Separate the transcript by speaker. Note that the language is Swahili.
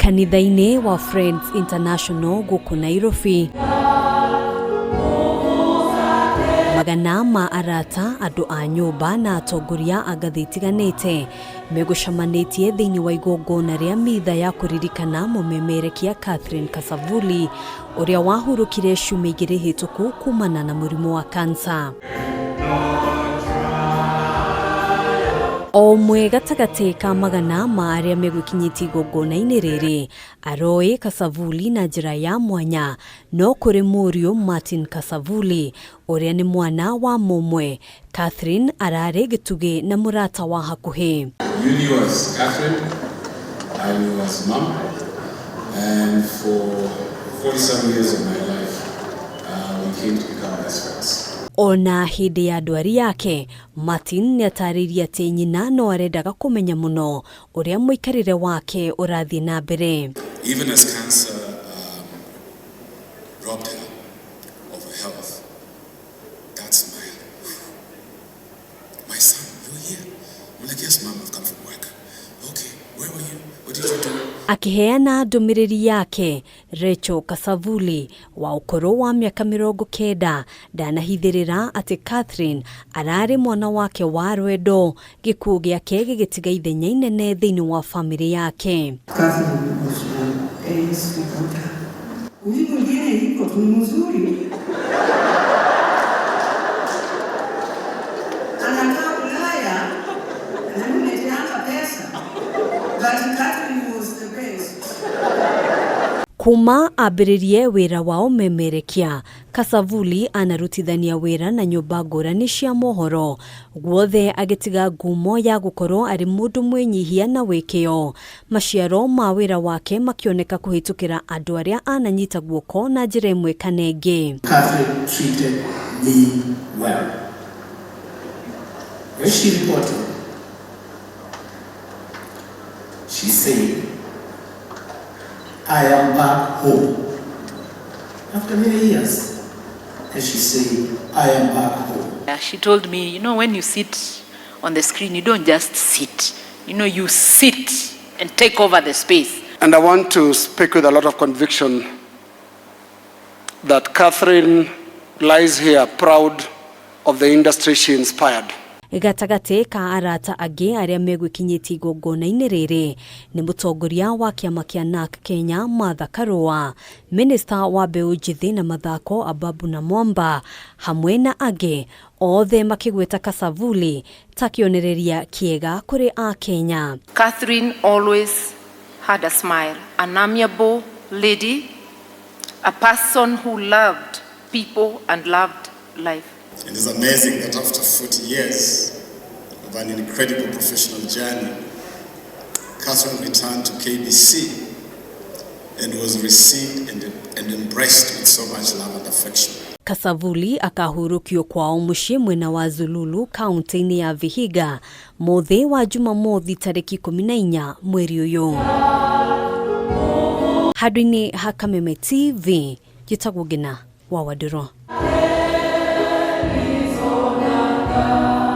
Speaker 1: kanitha-inĩ wa Friends International gũkũ Nairobi. Magana ma arata, andu a nyumba na atongoria a ngathĩ itiganĩte megũcamanĩtie thĩinĩ wa igongona rĩa mitha ya kuririkana mũmemerekia Catherine Kasavuli ũrĩa wahurũkire ciumia 2 hĩtũku kumana na mũrimũ wa kansa. O mwe gatagati ka magana ma arĩa megũkinyĩtie igongona-inĩ rĩrĩ aroĩ Kasavuli na njĩra ya mwanya, no kũrĩ mũriũ Martin Kasavuli ũrĩa nĩ mwana wa mũmwe. Catherine ararĩ gĩtugĩ na mũrata wa hakuhĩ.
Speaker 2: You knew as Catherine, I knew as mom, and for 47 years of my life we came to become best friends.
Speaker 1: Ona hĩndĩ ya ndwari yake, Martin nĩatarĩirie atĩ nyina no arendaga kũmenya mũno ũrĩa mũikarĩre wake ũrathiĩ na mbere.
Speaker 2: Even as cancer robbed her of her health, that smile. My son, you're here. I'm like, yes, mom, I've come from work. Okay, where were you? What did you do?
Speaker 1: Akiheana ndũmĩrĩri yake, Rachel Kasavuli wa ũkũrũ wa mĩaka 90 ndanahithĩrĩra atĩ Catherine ararĩ mwana wake wa rwendo, gĩkuũ gĩake gĩgĩtiga ithenya inene thĩinĩ wa famĩlĩ yake.
Speaker 3: Catherine was a sweetheart. Huyu mwingine yuko tu mzuri. Anakaa Ulaya na nimejianga pesa. But Catherine was the best.
Speaker 1: Kuma ambĩrĩrie wĩra wa ũmemerekia, Kasavuli anarutithania wĩra na nyũmba ngũrani cia mohoro, guothe agĩtiga ngumo ya gũkorwo arĩ mũndũ mwĩnyihia na wĩkĩo. Maciaro ma wĩra wake makĩoneka kũhĩtũkĩra andũ arĩa ananyita guoko na njĩra ĩmwe kana ĩngĩ.
Speaker 3: Catherine treated me well. When she reported, she said, I am back home. After many years, and she said, I am back home.
Speaker 4: She told me, you know, when you sit on the screen, you don't just sit. You know, you sit and take over the space.
Speaker 5: And I want to speak with a lot of conviction that Catherine lies here proud of the industry she inspired.
Speaker 1: Gatagati ka arata angĩ arĩa megũkinyĩtie igongona-inĩ rĩrĩ nĩ mũtongoria wa kĩama kĩa NARC Kenya Mitha Karũa, Minister wa mbeũ njĩthĩ na mathako Ababu na Mwamba, hamwe na angĩ, othe makĩgweta Kasavuli ta kĩonereria kĩega kũrĩ a Kenya.
Speaker 4: Catherine always had a smile, an amiable lady, a person who loved people and loved life.
Speaker 2: It is amazing that after 40 years of an incredible professional journey, Catherine returned to KBC and was received and embraced with so much love and affection.
Speaker 1: Kasavuli akahurũkio kwao mũciĩ mwena wa Zululu, kaunti-inĩ ya Vihiga, mũthĩ wa Jumamothi tarĩki 14 mweri ũyũ. Handũ-inĩ ha Kameme TV, njĩtagwo Ngina wa Waduro.